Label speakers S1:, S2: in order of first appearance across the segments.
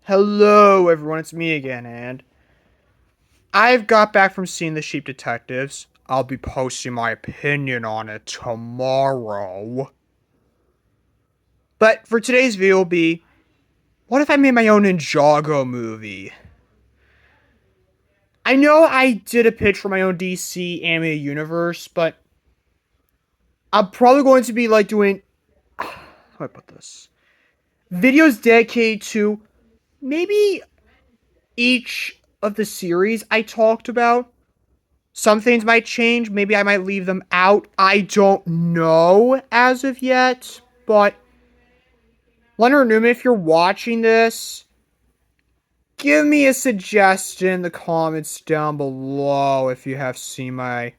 S1: Hello, everyone. It's me again, and I've got back from seeing The Sheep Detectives. I'll be posting my opinion on it tomorrow. But for today's video, will be what if I made my own Ninjago movie? I know I did a pitch for my own DC animated universe, but I'm probably going to be like doing. How do I put this? Videos dedicated to maybe each of the series I talked about. Some things might change. Maybe I might leave them out. I don't know as of yet. But Leonard Newman, if you're watching this, give me a suggestion in the comments down below if you have seen my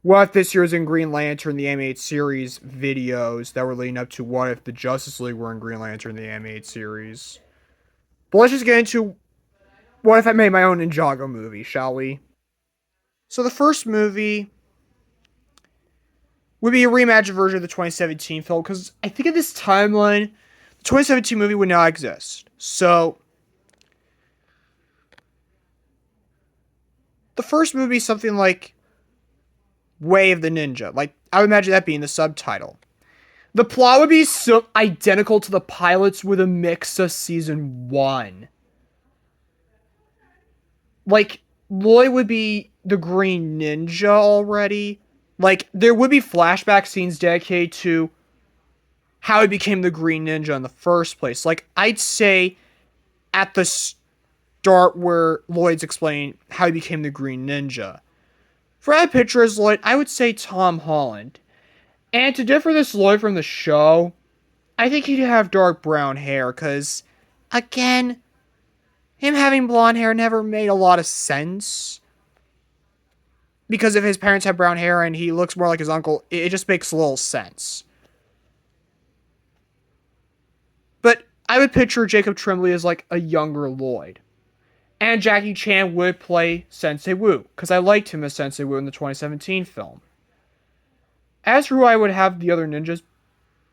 S1: What If This Year Was in Green Lantern, the animated series videos that were leading up to What If the Justice League were in Green Lantern, the animated series. But let's just get into What If I Made My Own Ninjago movie, shall we? So the first movie would be a reimagined version of the 2017 film, because I think in this timeline, the 2017 movie would not exist. So, the first movie is something like Way of the Ninja. Like, I would imagine that being the subtitle. The plot would be so identical to the pilots with a mix of season 1. Like, Lloyd would be the Green Ninja already. Like, there would be flashback scenes dedicated to how he became the Green Ninja in the first place. Like, I'd say at the start where Lloyd's explaining how he became the Green Ninja. For that picture as Lloyd, I would say Tom Holland. And to differ this Lloyd from the show, I think he'd have dark brown hair, because, again, him having blonde hair never made a lot of sense. Because if his parents have brown hair and he looks more like his uncle, it just makes little sense. But I would picture Jacob Tremblay as like a younger Lloyd. And Jackie Chan would play Sensei Wu, because I liked him as Sensei Wu in the 2017 film. As for who I would have the other ninjas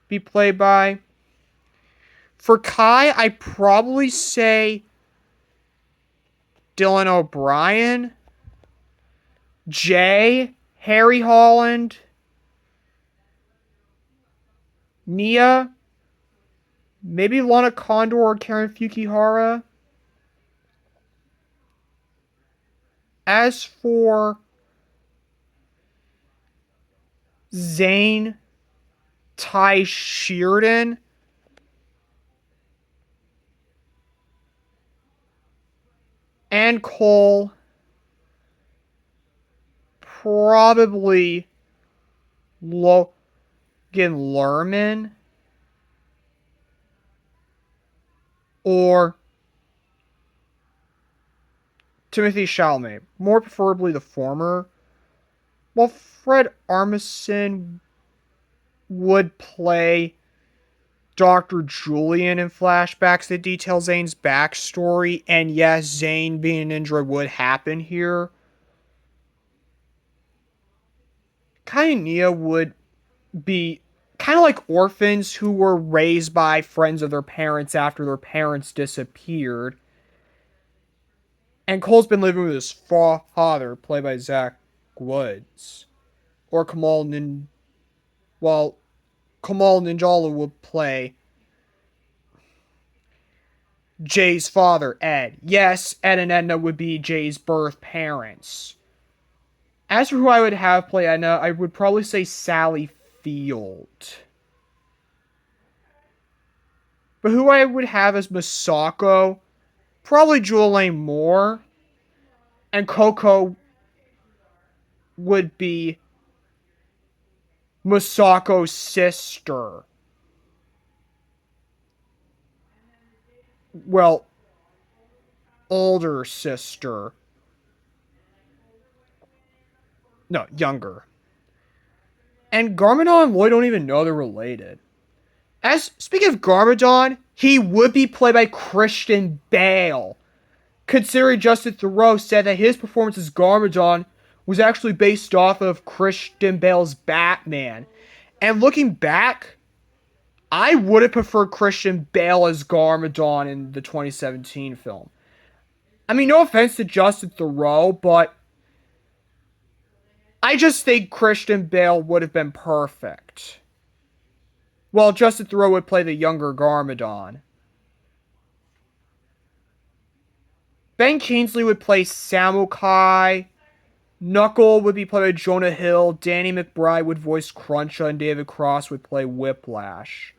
S1: be played by, for Kai, I'd probably say Dylan O'Brien, Jay, Harry Holland, Nia, maybe Lana Condor or Karen Fukihara. As for Zane, Ty Sheerden, and Cole, probably Logan Lerman or Timothy Chalamet, more preferably the former, while Fred Armisen would play Dr. Julian in flashbacks that detail Zane's backstory, and yes, Zane being an android would happen here. Kai and Nia would be kind of like orphans who were raised by friends of their parents after their parents disappeared. And Cole's been living with his father, played by Zach Woods. Or Kamal Ninjala would play Jay's father, Ed. Yes, Ed and Edna would be Jay's birth parents. As for who I would have play Edna, I would probably say Sally Field. But who I would have as Masako, probably Julianne Moore. And Coco would be Masako's sister. Well, older sister. No, younger. And Garmadon and Lloyd don't even know they're related. As speaking of Garmadon, he would be played by Christian Bale. Considering Justin Theroux said that his performance as Garmadon was actually based off of Christian Bale's Batman. And looking back, I would have preferred Christian Bale as Garmadon in the 2017 film. I mean, no offense to Justin Theroux, but I just think Christian Bale would have been perfect. Well, Justin Theroux would play the younger Garmadon. Ben Kingsley would play Samukai. Knuckle would be played by Jonah Hill. Danny McBride would voice Cruncha, and David Cross would play Whiplash.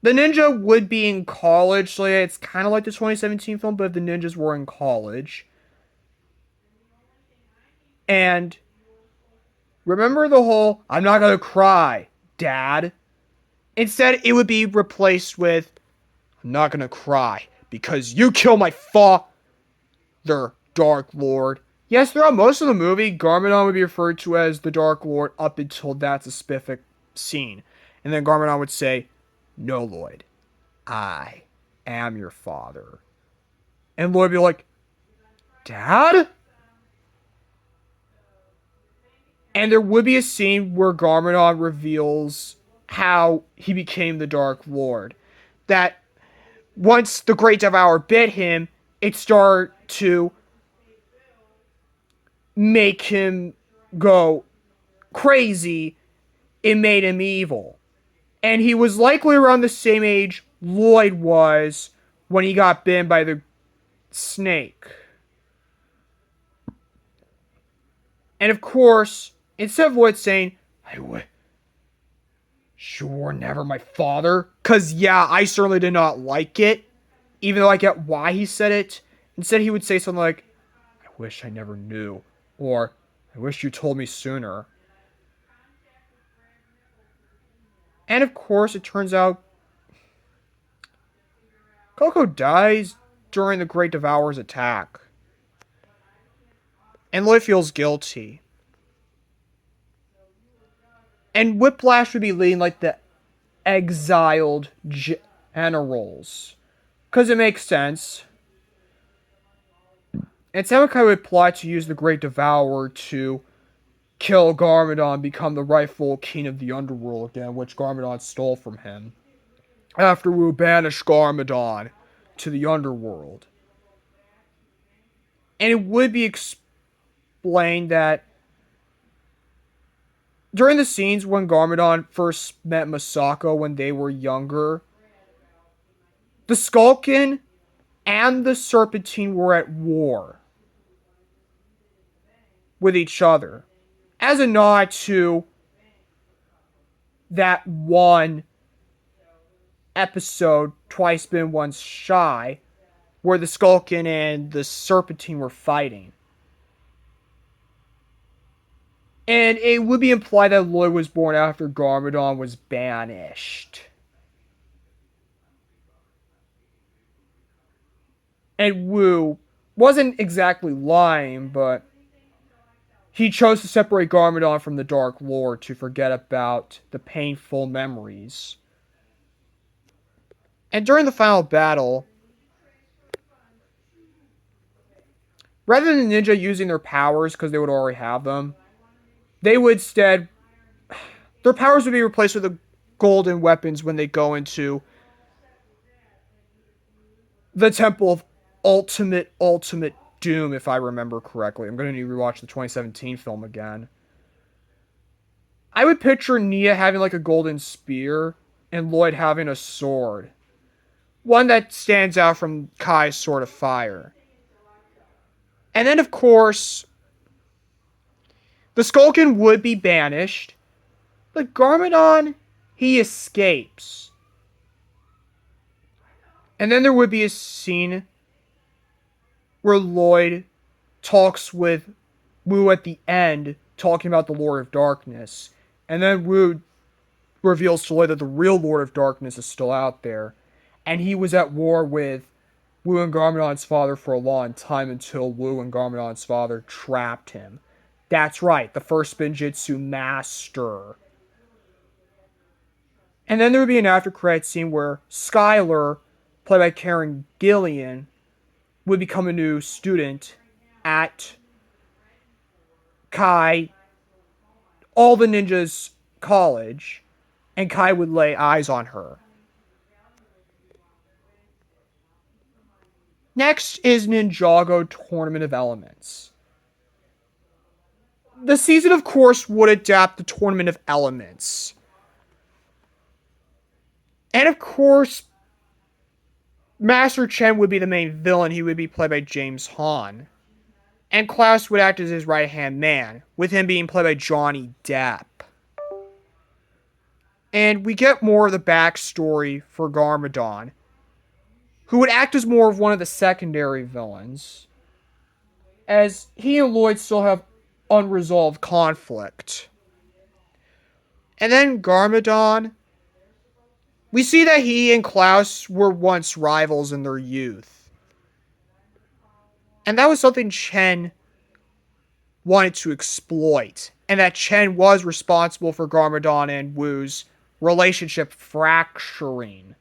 S1: The ninja would be in college, so yeah, it's kind of like the 2017 film, but if the ninjas were in college. And remember the whole, I'm not gonna cry, Dad? Instead, it would be replaced with, I'm not gonna cry, because you killed my father, Dark Lord. Yes, throughout most of the movie, Garmadon would be referred to as the Dark Lord up until that specific scene. And then Garmadon would say, no, Lloyd, I am your father. And Lloyd would be like, Dad? And there would be a scene where Garmadon reveals how he became the Dark Lord. That once the Great Devourer bit him, it started to make him go crazy. It made him evil. And he was likely around the same age Lloyd was when he got bitten by the snake. And of course, instead of Lloyd saying, I wish you were never my father, because yeah, I certainly did not like it, even though I get why he said it, instead he would say something like, I wish I never knew, or I wish you told me sooner. And of course, it turns out Coco dies during the Great Devourer's attack. And Lloyd feels guilty. And Whiplash would be leading like the exiled generals. Because it makes sense. And Samukai would plot to use the Great Devourer to kill Garmadon, become the rightful king of the underworld again, which Garmadon stole from him. After Wu banished Garmadon to the underworld. And it would be explained that during the scenes when Garmadon first met Masako when they were younger, the Skulkin and the Serpentine were at war with each other. As a nod to that one episode, Twice Been Once Shy, where the Skulkin and the Serpentine were fighting. And it would be implied that Lloyd was born after Garmadon was banished. And Wu wasn't exactly lying, but he chose to separate Garmadon from the Dark Lord to forget about the painful memories. And during the final battle, rather than Ninja using their powers because they would already have them, they would instead, their powers would be replaced with the golden weapons when they go into the Temple of Ultimate Doom, if I remember correctly. I'm going to need to rewatch the 2017 film again. I would picture Nia having like a golden spear and Lloyd having a sword. One that stands out from Kai's Sword of Fire. And then, of course, the Skulkin would be banished, but Garmadon, he escapes. And then there would be a scene where Lloyd talks with Wu at the end, talking about the Lord of Darkness. And then Wu reveals to Lloyd that the real Lord of Darkness is still out there. And he was at war with Wu and Garmadon's father for a long time until Wu and Garmadon's father trapped him. That's right, the first Spinjitzu master. And then there would be an after-credit scene where Skylar, played by Karen Gillian, would become a new student at Kai, all the ninjas' college. and Kai would lay eyes on her. Next is Ninjago Tournament of Elements. The season, of course, would adapt the Tournament of Elements. And of course, Master Chen would be the main villain. He would be played by James Hahn. And Klaus would act as his right-hand man, with him being played by Johnny Depp. And we get more of the backstory for Garmadon, who would act as more of one of the secondary villains, as he and Lloyd still have unresolved conflict. And then Garmadon, we see that he and Klaus were once rivals in their youth. And that was something Chen wanted to exploit, and that Chen was responsible for Garmadon and Wu's relationship fracturing.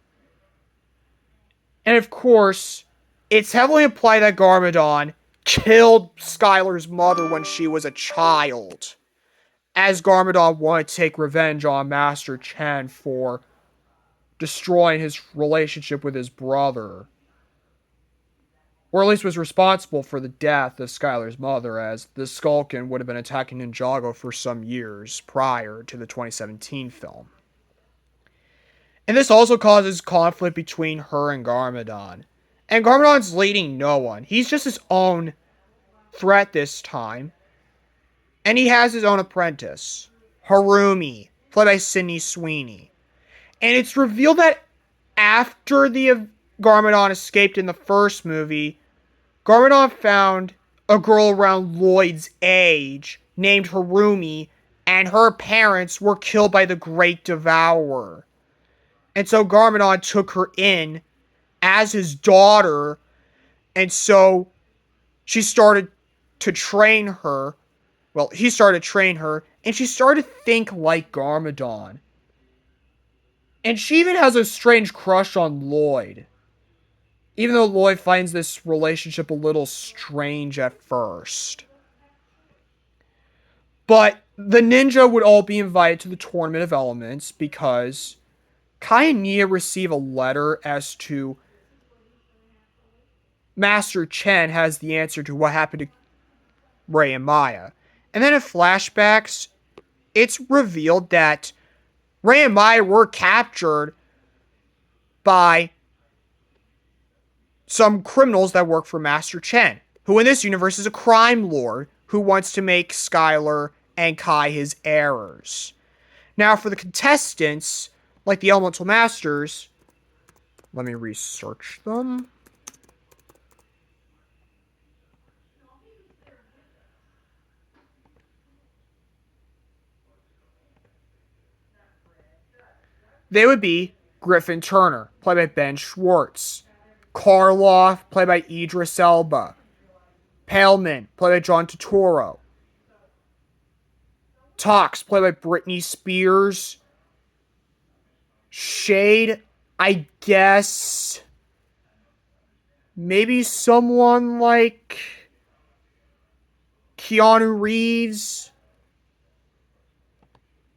S1: And of course, it's heavily implied that Garmadon killed Skylar's mother when she was a child, as Garmadon wanted to take revenge on Master Chen for destroying his relationship with his brother. Or at least was responsible for the death of Skylar's mother, as the Skulkin would have been attacking Ninjago for some years prior to the 2017 film. And this also causes conflict between her and Garmadon. And Garmadon's leading no one. He's just his own threat this time. And he has his own apprentice, Harumi, played by Sydney Sweeney. And it's revealed that after the Garmadon escaped in the first movie, Garmadon found a girl around Lloyd's age named Harumi, and her parents were killed by the Great Devourer. And so Garmadon took her in as his daughter, and so she started to train her. Well, he started to train her, and she started to think like Garmadon. And she even has a strange crush on Lloyd, even though Lloyd finds this relationship a little strange at first. But the ninja would all be invited to the Tournament of Elements because Kai and Nia receive a letter as to Master Chen has the answer to what happened to Ray and Maya. And then in flashbacks, it's revealed that Ray and Maya were captured by some criminals that work for Master Chen, who in this universe is a crime lord who wants to make Skylar and Kai his heirs. Now, for the contestants, like the Elemental Masters, let me research them. They would be Griffin Turner, played by Ben Schwartz. Karloff, played by Idris Elba. Paleman, played by John Turturro. Tox, played by Britney Spears. Shade, I guess maybe someone like Keanu Reeves.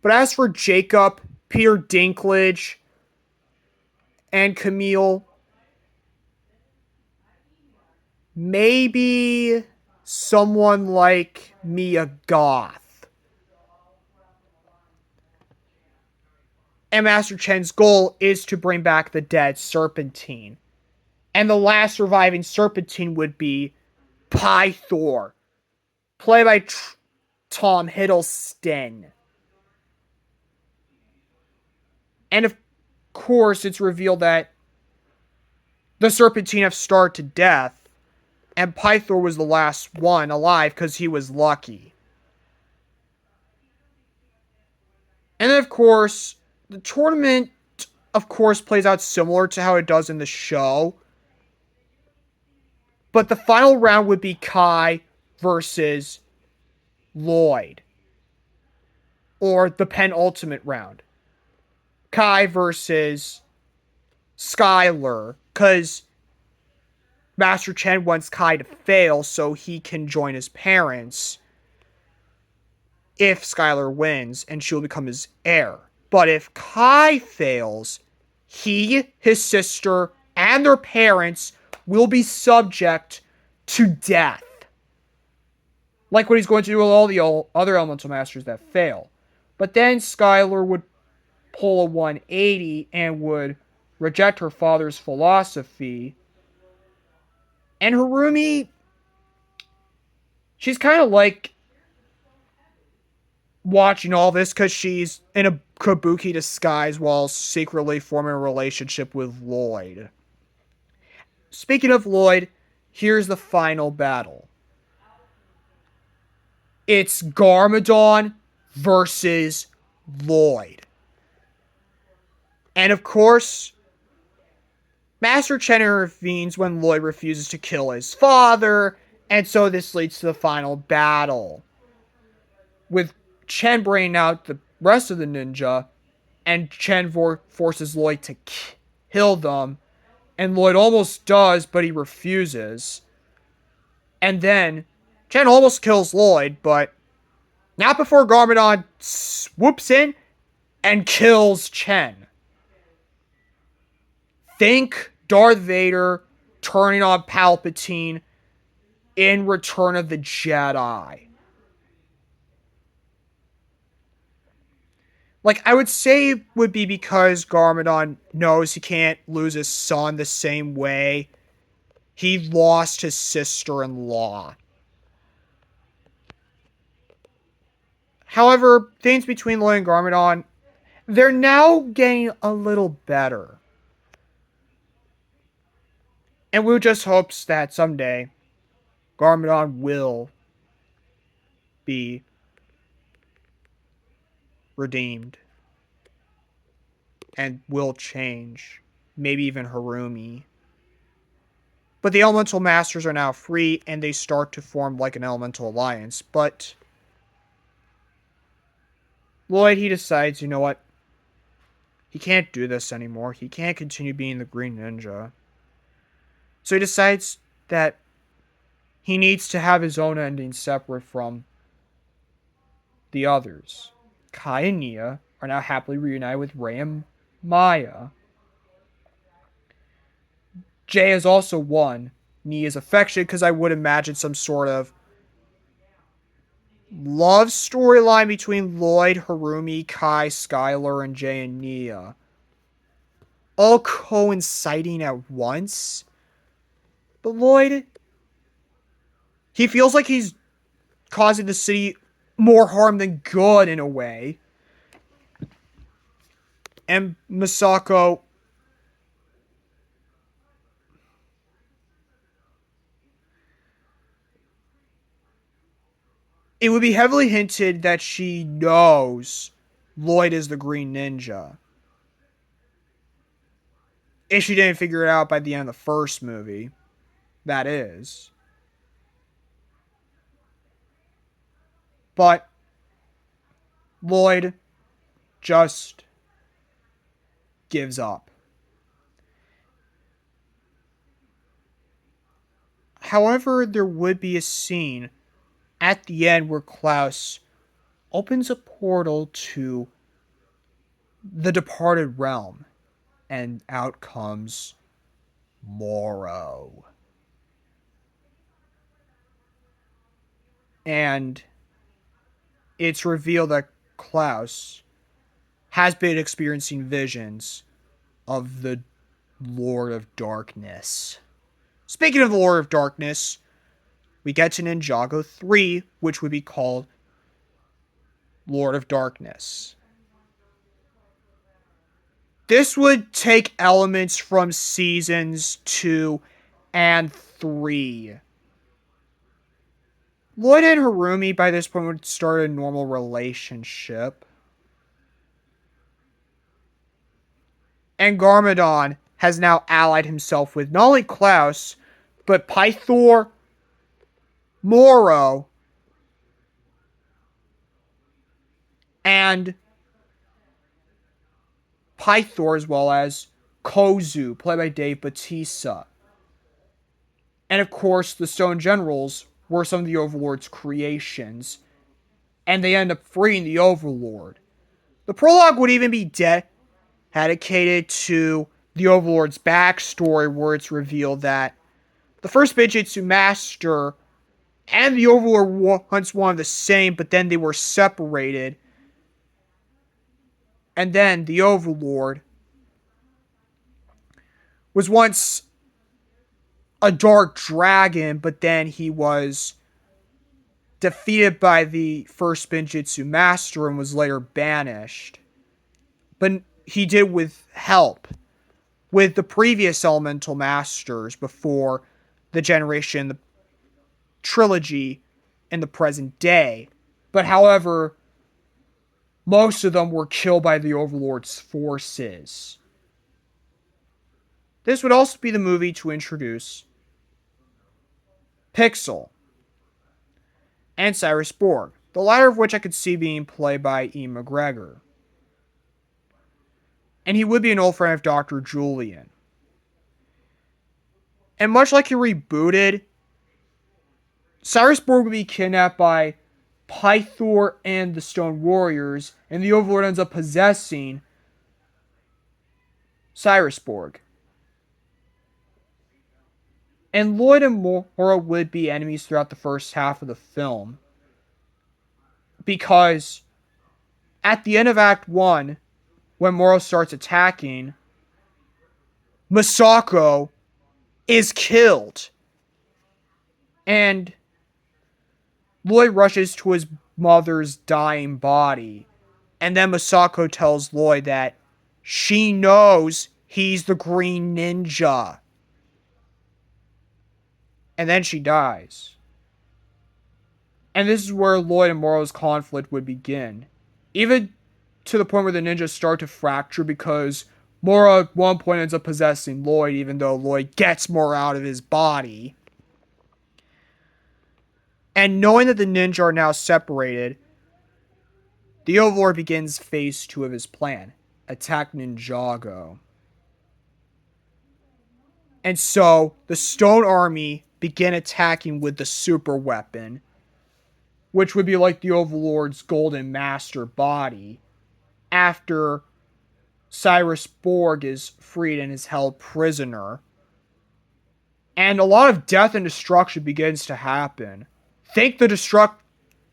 S1: But as for Jacob, Peter Dinklage, and Camille, maybe someone like Mia Goth. And Master Chen's goal is to bring back the dead Serpentine. And the last surviving Serpentine would be Pythor, played by Tom Hiddleston. And of course, it's revealed that the Serpentine have starved to death, and Pythor was the last one alive because he was lucky. And then, of course, the tournament, of course, plays out similar to how it does in the show. But the final round would be Kai versus Lloyd. Or the penultimate round. Kai versus Skylar. Because Master Chen wants Kai to fail so he can join his parents if Skylar wins and she'll become his heir. But if Kai fails, he, his sister, and their parents will be subject to death. Like what he's going to do with all the other elemental masters that fail. But then Skylar would pull a 180 and would reject her father's philosophy. And Harumi, she's kind of like watching all this because she's in a kabuki disguise while secretly forming a relationship with Lloyd. Speaking of Lloyd, here's the final battle. It's Garmadon versus Lloyd. And of course, Master Chen intervenes when Lloyd refuses to kill his father, and so this leads to the final battle. With Chen bringing out the rest of the ninja, and Chen forces Lloyd to kill them, and Lloyd almost does, but he refuses. And then Chen almost kills Lloyd, but not before Garmadon swoops in and kills Chen. Think Darth Vader turning on Palpatine in Return of the Jedi. Like, I would say it would be because Garmadon knows he can't lose his son the same way he lost his sister-in-law. However, things between Lloyd and Garmadon, they're now getting a little better. And Wu just hopes that someday Garmadon will be redeemed and will change. Maybe even Harumi. But the Elemental Masters are now free and they start to form like an Elemental Alliance. But Lloyd, he decides, you know what? He can't do this anymore. He can't continue being the Green Ninja. So he decides that he needs to have his own ending separate from the others. Kai and Nia are now happily reunited with Rey and Maya. Jay has also won Nia's affection because I would imagine some sort of love storyline between Lloyd, Harumi, Kai, Skylar, and Jay and Nia. All coinciding at once. But Lloyd, he feels like he's causing the city more harm than good in a way. And Misako, it would be heavily hinted that she knows Lloyd is the Green Ninja. If she didn't figure it out by the end of the first movie, that is. But Lloyd just gives up. However, there would be a scene at the end where Klaus opens a portal to the departed realm, and out comes Morrow. And it's revealed that Klaus has been experiencing visions of the Lord of Darkness. Speaking of the Lord of Darkness, we get to Ninjago 3, which would be called Lord of Darkness. This would take elements from seasons 2 and 3. Lloyd and Harumi by this point would start a normal relationship. And Garmadon has now allied himself with not only Klaus, but Pythor, Morrow, and Pythor, as well as Kozu, played by Dave Bautista. And of course, the Stone Generals were some of the Overlord's creations, and they end up freeing the Overlord. The prologue would even be dedicated to the Overlord's backstory, where it's revealed that the first Bijitsu Master and the Overlord were once one of the same, but then they were separated. And then the Overlord was once a dark dragon, but then he was defeated by the first Binjitsu Master and was later banished. But he did with help with the previous Elemental Masters before the generation, the trilogy, in the present day. But however, most of them were killed by the Overlord's forces. This would also be the movie to introduce Pixel and Cyrus Borg, the latter of which I could see being played by Ian McGregor. And he would be an old friend of Dr. Julian. And much like he rebooted, Cyrus Borg would be kidnapped by Pythor and the Stone Warriors, and the Overlord ends up possessing Cyrus Borg. And Lloyd and Mora would be enemies throughout the first half of the film, because at the end of Act 1, when Moro starts attacking, Masako is killed. And Lloyd rushes to his mother's dying body. And then Masako tells Lloyd that she knows he's the Green Ninja. And then she dies. And this is where Lloyd and Moro's conflict would begin. Even to the point where the ninjas start to fracture, because Moro at one point ends up possessing Lloyd, even though Lloyd gets Moro out of his body. And knowing that the ninja are now separated, the Overlord begins phase 2 of his plan. Attack Ninjago. And so, the Stone Army begin attacking with the super weapon, which would be like the Overlord's Golden Master body, after Cyrus Borg is freed and is held prisoner. And a lot of death and destruction begins to happen. Think the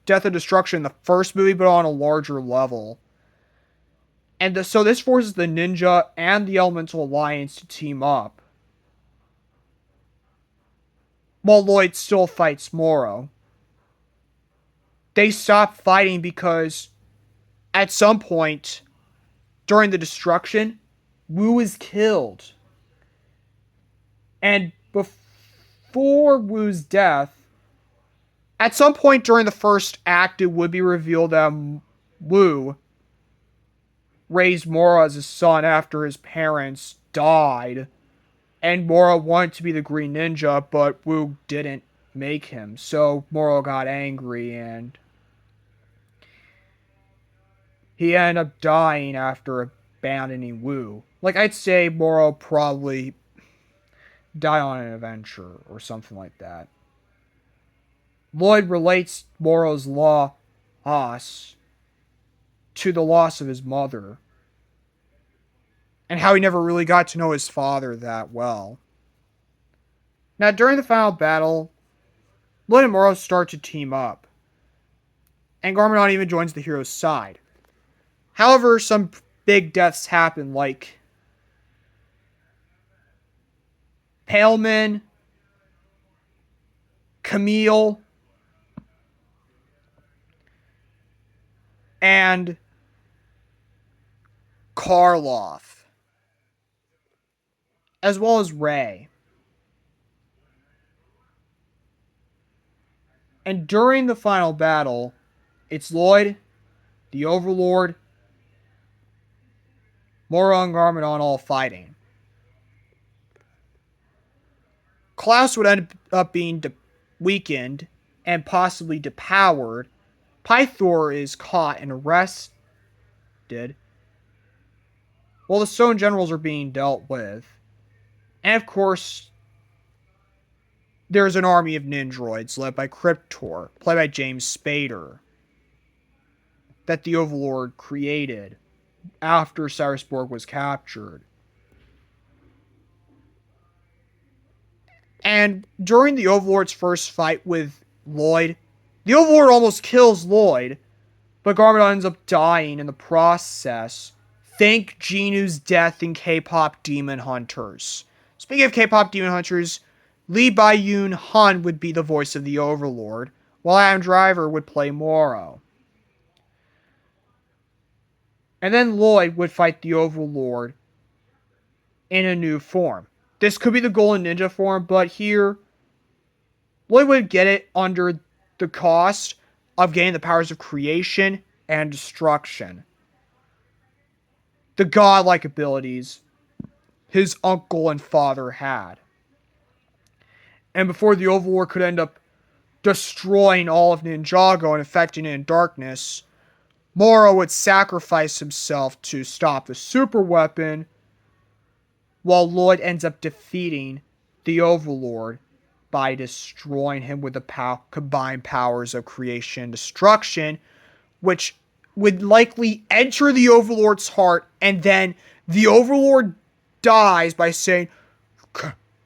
S1: death and destruction in the first movie, but on a larger level. And so this forces the Ninja and the Elemental Alliance to team up, while Lloyd still fights Moro. They stop fighting because at some point during the destruction, Wu is killed. And before Wu's death, at some point during the first act, it would be revealed that Wu raised Moro as his son after his parents died. And Moro wanted to be the Green Ninja, but Wu didn't make him. So Moro got angry and he ended up dying after abandoning Wu. Like, I'd say Moro probably died on an adventure or something like that. Lloyd relates Moro's loss to the loss of his mother, and how he never really got to know his father that well. Now, during the final battle, Lloyd and Moro start to team up, and Garmadon even joins the hero's side. However, some big deaths happen, like Paleman, Camille, and Karloff, as well as Ray. And during the final battle, it's Lloyd, the Overlord, Moro, and Garmadon all fighting. Klaus would end up being weakened and possibly depowered. Pythor is caught and arrested, while the Stone Generals are being dealt with. And of course, there's an army of Ninjroids led by Cryptor, played by James Spader. that the Overlord created after Cyrus Borg was captured. And during the Overlord's first fight with Lloyd, the Overlord almost kills Lloyd, but Garmadon ends up dying in the process. Thank Genu's death in K-pop Demon Hunters. Speaking of K-pop Demon Hunters, Lee Byun Han would be the voice of the Overlord, while Adam Driver would play Moro. And then Lloyd would fight the Overlord in a new form. This could be the Golden Ninja form, but here, Lloyd would get it under the cost of gaining the powers of creation and destruction. The godlike abilities his uncle and father had. And before the Overlord could end up destroying all of Ninjago and affecting it in darkness, Moro would sacrifice himself to stop the super weapon, while Lloyd ends up defeating the Overlord by destroying him with the combined powers of creation and destruction, which would likely enter the Overlord's heart, and then the Overlord dies by saying,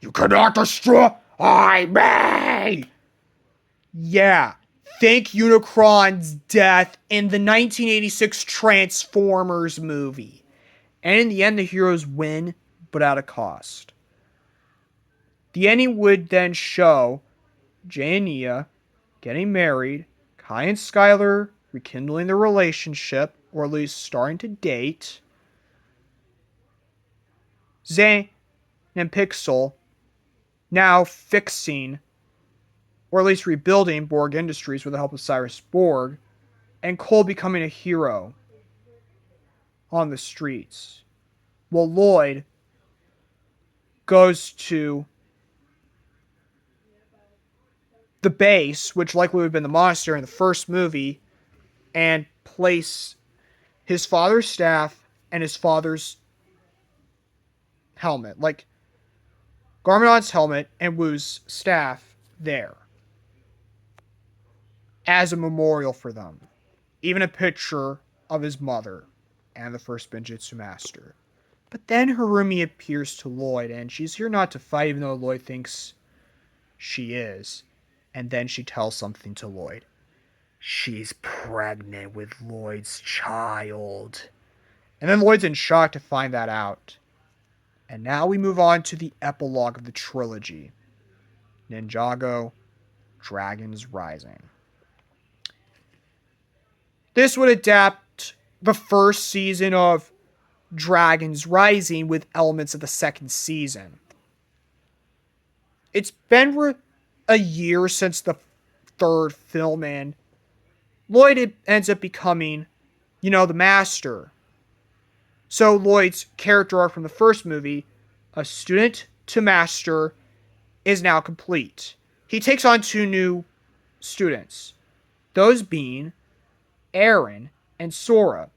S1: "You cannot destroy me!" Yeah, thank Unicron's death in the 1986 Transformers movie. And in the end, the heroes win, but at a cost. The ending would then show Jay and Nia getting married, Kai and Skylar rekindling their relationship, or at least starting to date, Zane and Pixel now fixing, or at least rebuilding, Borg Industries with the help of Cyrus Borg, and Cole becoming a hero on the streets, while Lloyd goes to the base, which likely would have been the monastery in the first movie, and place his father's staff and his father's helmet, like Garmadon's helmet and Wu's staff, there as a memorial for them. Even a picture of his mother and the first Benjitsu master. But then Harumi appears to Lloyd, and she's here not to fight, even though Lloyd thinks she is. And then she tells something to Lloyd. She's pregnant with Lloyd's child. And then Lloyd's in shock to find that out. And now we move on to the epilogue of the trilogy. Ninjago, Dragons Rising. This would adapt the first season of Dragons Rising with elements of the second season. It's been a year since the third film, and Lloyd ends up becoming, the master. So Lloyd's character arc from the first movie, a student to master, is now complete. He takes on two new students, those being Aaron and Sora.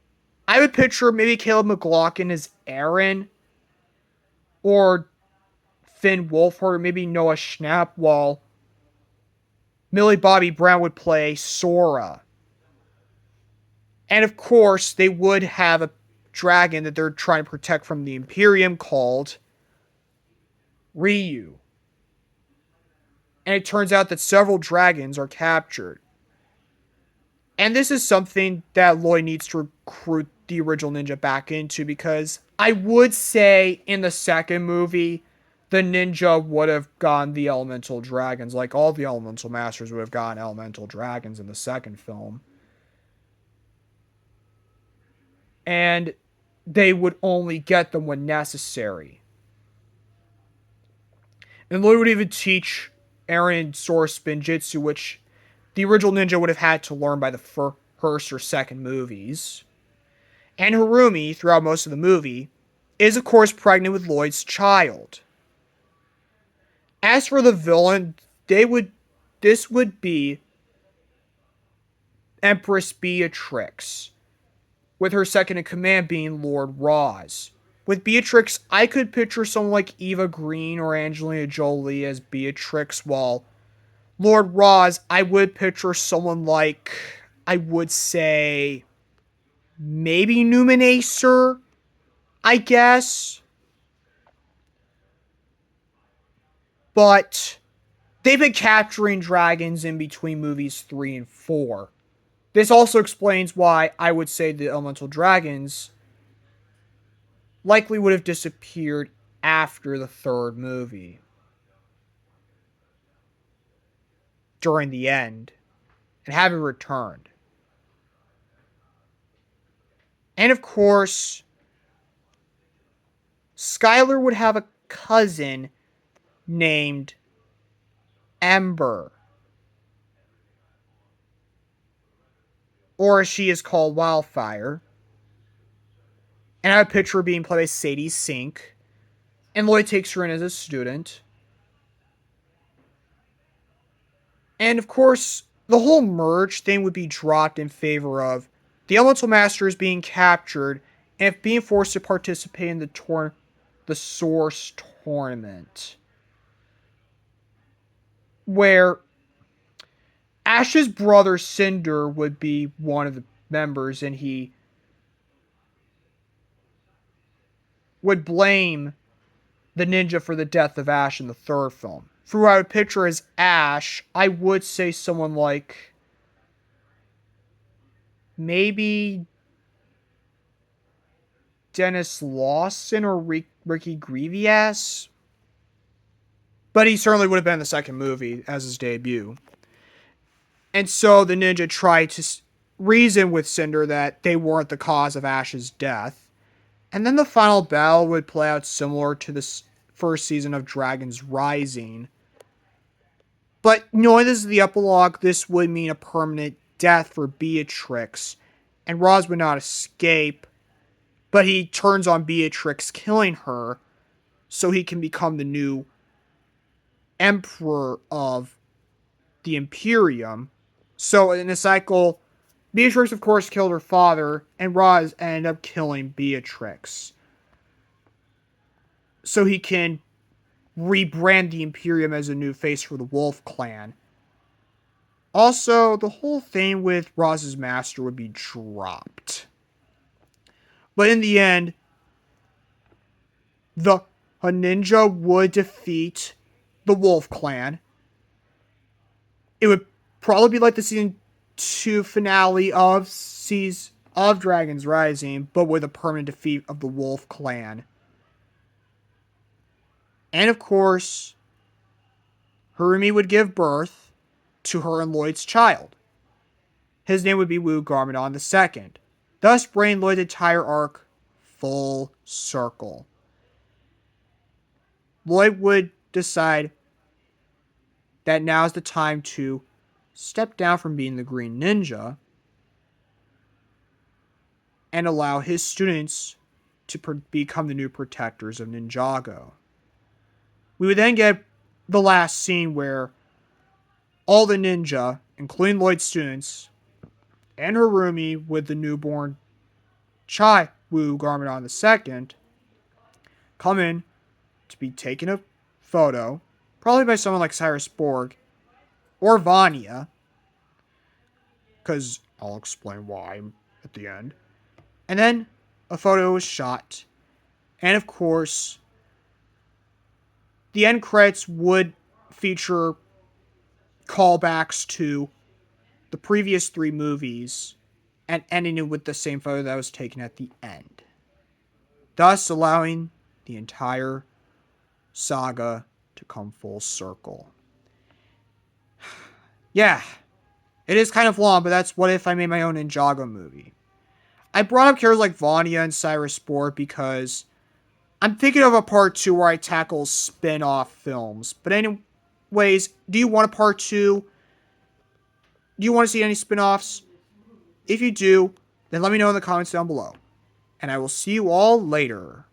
S1: I would picture maybe Caleb McLaughlin as Aaron, or Finn Wolfhard, or maybe Noah Schnapp, while Millie Bobby Brown would play Sora. And of course, they would have a dragon that they're trying to protect from the Imperium called Ryu. And it turns out that several dragons are captured. And this is something that Lloyd needs to recruit the original ninja back into, because I would say in the second movie, the ninja would have gotten the elemental dragons. Like all the elemental masters would have gotten elemental dragons in the second film. And they would only get them when necessary. And Lloyd would even teach Aaron and Sora Spinjitzu, which the original ninja would have had to learn by the first or second movies. And Harumi, throughout most of the movie, is of course pregnant with Lloyd's child. As for the villain, this would be Empress Beatrix, with her second in command being Lord Roz. With Beatrix, I could picture someone like Eva Green or Angelina Jolie as Beatrix, while Lord Roz, I would picture someone like, I would say, maybe Numinacer, I guess. But they've been capturing dragons in between movies 3 and 4. This also explains why I would say the elemental dragons likely would have disappeared after the third movie, during the end, and haven't returned. And of course, Skylar would have a cousin named Ember, or as she is called, Wildfire. And I have a picture of being played by Sadie Sink, and Lloyd takes her in as a student. And of course, the whole merge thing would be dropped in favor of the Elemental Masters being captured and being forced to participate in the Source tournament, where Ash's brother Cinder would be one of the members, and he would blame the ninja for the death of Ash in the third film. For who I would picture as Ash, I would say someone like maybe Dennis Lawson or Ricky Grievous. But he certainly would have been in the second movie as his debut. And so the ninja tried to reason with Cinder that they weren't the cause of Ash's death. And then the final battle would play out similar to the first season of Dragons Rising. But knowing this is the epilogue, this would mean a permanent death for Beatrix. And Roz would not escape, but he turns on Beatrix, killing her, so he can become the new emperor of the Imperium. So in a cycle, Beatrix of course killed her father, and Roz ended up killing Beatrix, so he can rebrand the Imperium as a new face for the Wolf Clan. Also, the whole thing with Roz's master would be dropped. But in the end, a ninja would defeat the Wolf Clan. It would probably be like the season 2 finale of Dragons Rising, but with a permanent defeat of the Wolf Clan. And of course, Harumi would give birth to her and Lloyd's child. His name would be Wu Garmadon II, thus bringing Lloyd's entire arc full circle. Lloyd would decide that now is the time to step down from being the Green Ninja and allow his students to become the new protectors of Ninjago. We would then get the last scene where all the ninja, including Lloyd's students, and Harumi with the newborn Chai Wu Garmadon II, come in to be taking a photo, probably by someone like Cyrus Borg or Vanya, because I'll explain why at the end. And then a photo was shot, and of course, the end credits would feature callbacks to the previous 3 movies and ending it with the same photo that was taken at the end, thus allowing the entire saga to come full circle. Yeah, it is kind of long, but that's what if I made my own Ninjago movie. I brought up characters like Vanya and Cyrus Borg because I'm thinking of a part 2 where I tackle spin-off films. But anyways, do you want a part 2? Do you want to see any spin-offs? If you do, then let me know in the comments down below. And I will see you all later.